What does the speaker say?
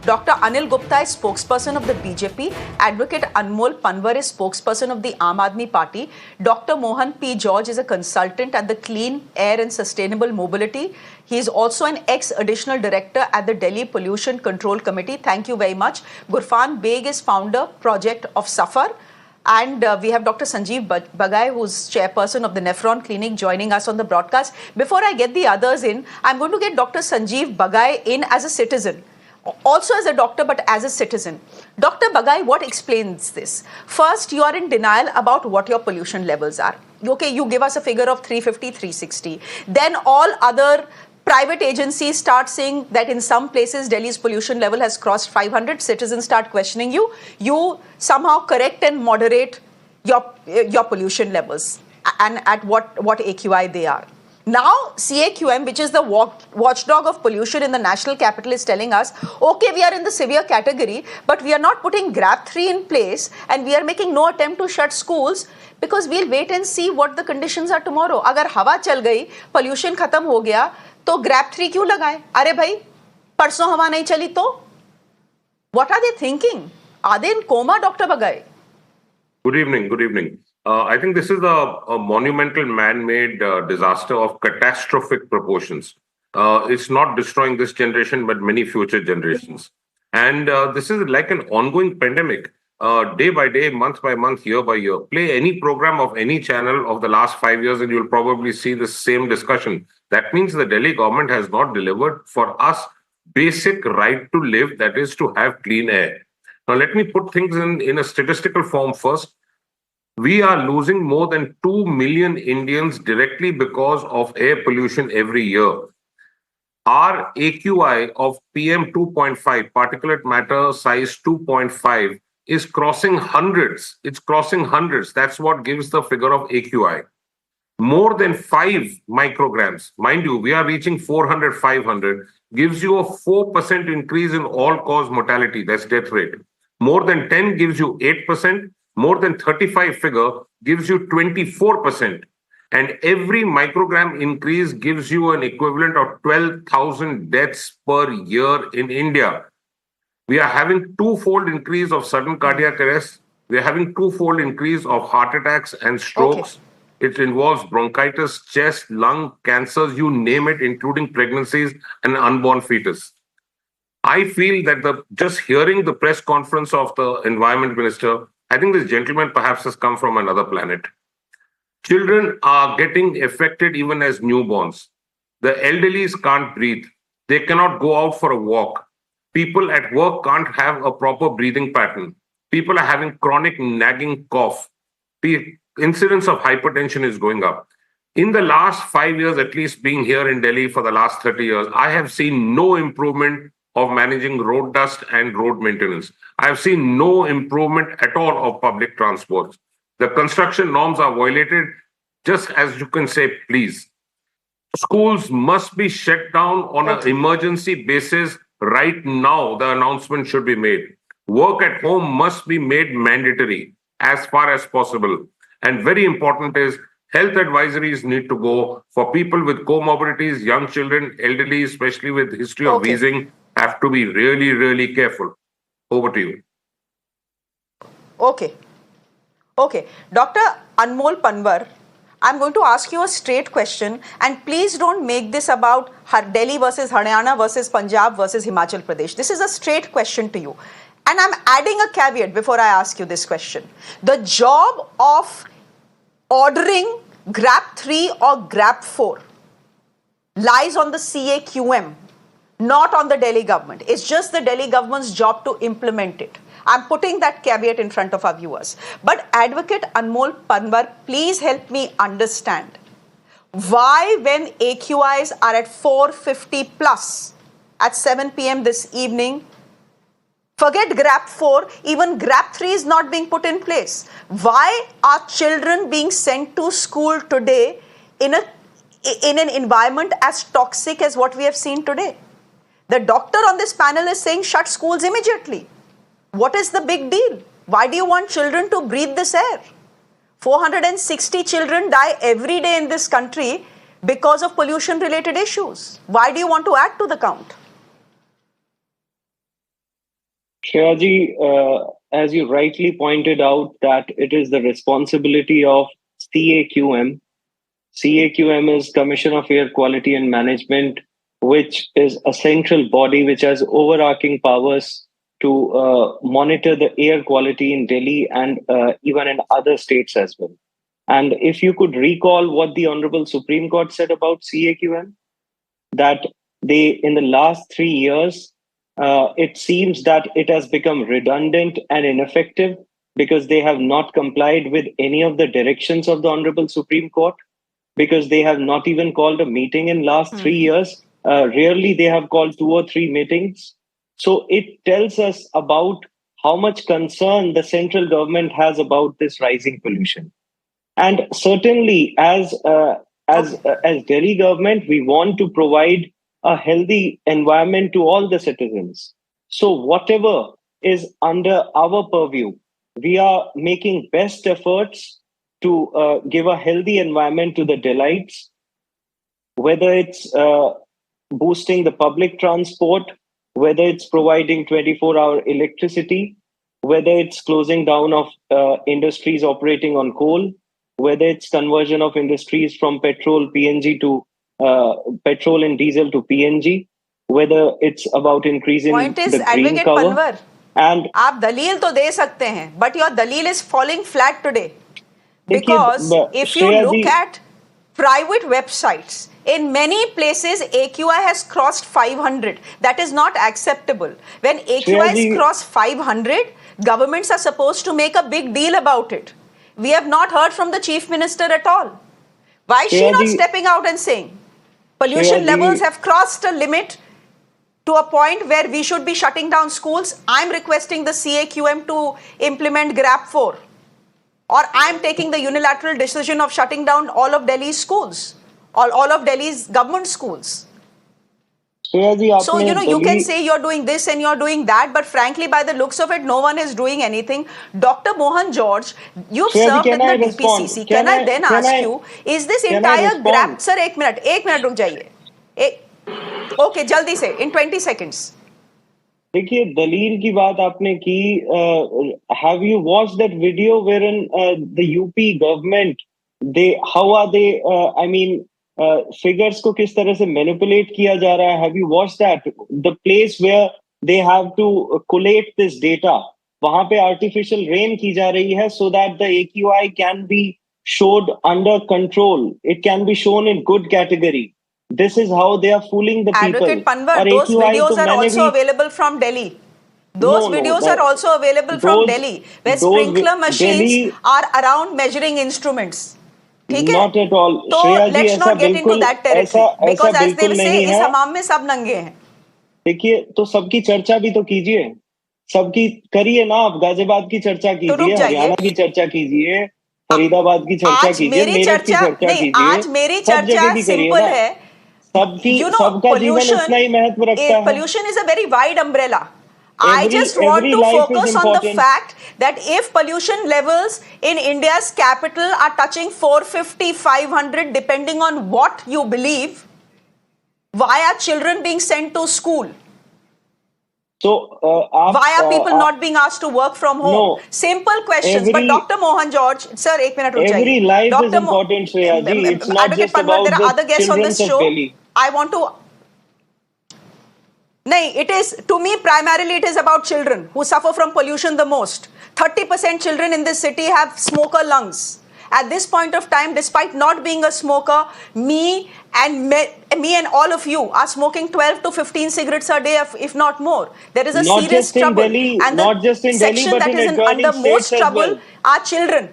Dr. Anil Gupta is spokesperson of the BJP. Advocate Anmol Panwar is spokesperson of the Aam Aadmi Party. Dr. Mohan P. George is a consultant at the Clean Air and Sustainable Mobility. He is also an ex-additional director at the Delhi Pollution Control Committee. Thank you very much. Gurfan Beg is founder, project of Safar. And we have Dr. Sanjeev Bagai, who's chairperson of the Nephron Clinic, joining us on the broadcast. Before I get the others in, I'm going to get Dr. Sanjeev Bagai in as a citizen. Also as a doctor, but as a citizen. Dr. Bagai, what explains this? First, you are in denial about what your pollution levels are. Okay, you give us a figure of 350, 360. Then all other private agencies start saying that in some places Delhi's pollution level has crossed 500. Citizens start questioning you. You somehow correct and moderate your pollution levels and at what AQI they are. Now, CAQM, which is the watchdog of pollution in the national capital, is telling us, okay, we are in the severe category, but we are not putting GRAP 3 in place and we are making no attempt to shut schools because we'll wait and see what the conditions are tomorrow. Agar hawa chal gayi, pollution khatam ho gaya, to GRAP 3 kyun lagaye? Are bhai, parson hawa nahi chali to? What are they thinking? Are they in coma, Dr. Bagai? Good evening. Good evening. I think this is a monumental man-made disaster of catastrophic proportions. It's not destroying this generation, but many future generations. And this is like an ongoing pandemic, day by day, month by month, year by year. Play any program of any channel of the last 5 years and you'll probably see the same discussion. That means the Delhi government has not delivered for us basic right to live, that is to have clean air. Now, let me put things in a statistical form first. We are losing more than 2 million Indians directly because of air pollution every year. Our AQI of PM 2.5, particulate matter size 2.5, is crossing hundreds. It's crossing hundreds. That's what gives the figure of AQI. More than 5 micrograms, mind you, we are reaching 400, 500, gives you a 4% increase in all-cause mortality, that's death rate. More than 10 gives you 8%. More than 35 figure gives you 24%. And every microgram increase gives you an equivalent of 12,000 deaths per year in India. We are having twofold increase of sudden cardiac arrest. We are having twofold increase of heart attacks and strokes. Okay. It involves bronchitis, chest, lung, cancers, you name it, including pregnancies and unborn fetus. I feel that just hearing the press conference of the Environment Minister, I think this gentleman perhaps has come from another planet. Children are getting affected even as newborns. The elderlies can't breathe. They cannot go out for a walk. People at work can't have a proper breathing pattern. People are having chronic nagging cough. The incidence of hypertension is going up. In the last 5 years, at least being here in Delhi for the last 30 years, I have seen no improvement of managing road dust and road maintenance. I have seen no improvement at all of public transport. The construction norms are violated, just as you can say, please. Schools must be shut down on an emergency basis right now. The announcement should be made. Work at home must be made mandatory as far as possible. And very important is health advisories need to go for people with comorbidities, young children, elderly, especially with history of wheezing, have to be really, really careful. Over to you. Okay. Dr. Anmol Panwar, I'm going to ask you a straight question, and please don't make this about Delhi versus Haryana versus Punjab versus Himachal Pradesh. This is a straight question to you. And I'm adding a caveat before I ask you this question. The job of ordering GRAP 3 or GRAP 4 lies on the CAQM, not on the Delhi government. It's just the Delhi government's job to implement it. I'm putting that caveat in front of our viewers. But Advocate Anmol Panwar, please help me understand why when AQIs are at 450 plus at 7 p.m. this evening, forget GRAP 4, even GRAP 3 is not being put in place. Why are children being sent to school today in an environment as toxic as what we have seen today? The doctor on this panel is saying shut schools immediately. What is the big deal? Why do you want children to breathe this air? 460 children die every day in this country because of pollution-related issues. Why do you want to add to the count? Shreyaji, as you rightly pointed out, that it is the responsibility of CAQM. CAQM is Commission of Air Quality and Management, which is a central body which has overarching powers to monitor the air quality in Delhi and even in other states as well. And if you could recall what the Honorable Supreme Court said about CAQM, that they, in the last 3 years, it seems that it has become redundant and ineffective because they have not complied with any of the directions of the Honorable Supreme Court, because they have not even called a meeting in last 3 years. Rarely they have called 2 or 3 meetings. So it tells us about how much concern the central government has about this rising pollution. And certainly, as Delhi government, we want to provide a healthy environment to all the citizens. So whatever is under our purview, we are making best efforts to give a healthy environment to the Delhites, whether it's boosting the public transport, whether it's providing 24-hour electricity, whether it's closing down of industries operating on coal, whether it's conversion of industries from petrol PNG to petrol and diesel to PNG, whether it's about increasing Point is, the green Advocate cover. Panwar, And आप दलील तो दे सकते हैं, but your dalil is falling flat today. देखिए, Because if you Shreya look ji, at private websites, in many places AQI has crossed 500. That is not acceptable. When AQIs ji- cross 500, governments are supposed to make a big deal about it. We have not heard from the chief minister at all. Why is she Shreya not ji- stepping out and saying pollution Shreya ji- levels have crossed a limit to a point where we should be shutting down schools? I'm requesting the CAQM to implement GRAP 4. Or I'm taking the unilateral decision of shutting down all of Delhi's schools, all of Delhi's government schools. Shreya ji, So, आपने you can दलील- say you're doing this and you're doing that, but frankly, by the looks of it, no one is doing anything. Dr. Mohan George, you've Shreya ji, served in can I the respond? DPCC. Can Can I I- then can ask I- you, is this can I entire respond? GRAP... Sir, एक minute रुक जाइए. Okay, jaldi se, in 20 seconds. देखिए, दलील की बात आपने की. Have you watched that video wherein the UP government, how are they, I mean, figures को किस तरह से manipulate किया जा रहा है? Have you watched that? The place where they have to collate this data, वहां पे artificial rain की जा रही है so that the AQI can be showed under control. It can be shown in good category. This is how they are fooling the people. Advocate Panwar, और those AQI videos तो are मैंने also भी- available from Delhi. Those No, videos that- are also available from those- Delhi, where those sprinkler machines Delhi- are around measuring instruments. ठीक है? Not at all. तो Shreya ji, let's ऐसा not get into बिल्कुल- that territory. ऐसा Because as they बिल्कुल say, नहीं इस है. हमाम में सब नंगे हैं. देखिए, तो सबकी चर्चा भी तो कीजिए. सबकी करिए ना, आप गाजियाबाद की चर्चा तो रुक कीजिए, जाइए. हरियाणा की चर्चा कीजिए, फरीदाबाद की चर्चा आज कीजिए, मेरी मेरठ की चर्चा चर्चा नहीं, कीजिए. आज मेरी सब चर्चा जगह की करिए सिंपल ना. है. सबकी You know, सबका जीवन उतना ही महत्व रखता है. pollution is a very wide umbrella. I just want every to life is focus on the important. fact that if pollution levels in India's capital are touching 450, 500, depending on what you believe, why are children being sent to school? So, Why are people not being asked to work from home? No. Simple questions. But Every- Dr. Mohan George, sir, एक minute रुक जाइए. Every life Dr. is important, Shreya ji. It's not Advocate just Panwar, about there are the other guests on this children of show. Delhi. I want to... No, it is, to me, primarily it is about children who suffer from pollution the most. 30% children in this city have smoker lungs. At this point of time, despite not being a smoker, me and all of you are smoking 12 to 15 cigarettes a day, if not more. There is a Not serious just in trouble. Delhi, And the not just in Delhi, section but that in is adjoining under most states as trouble well. are children.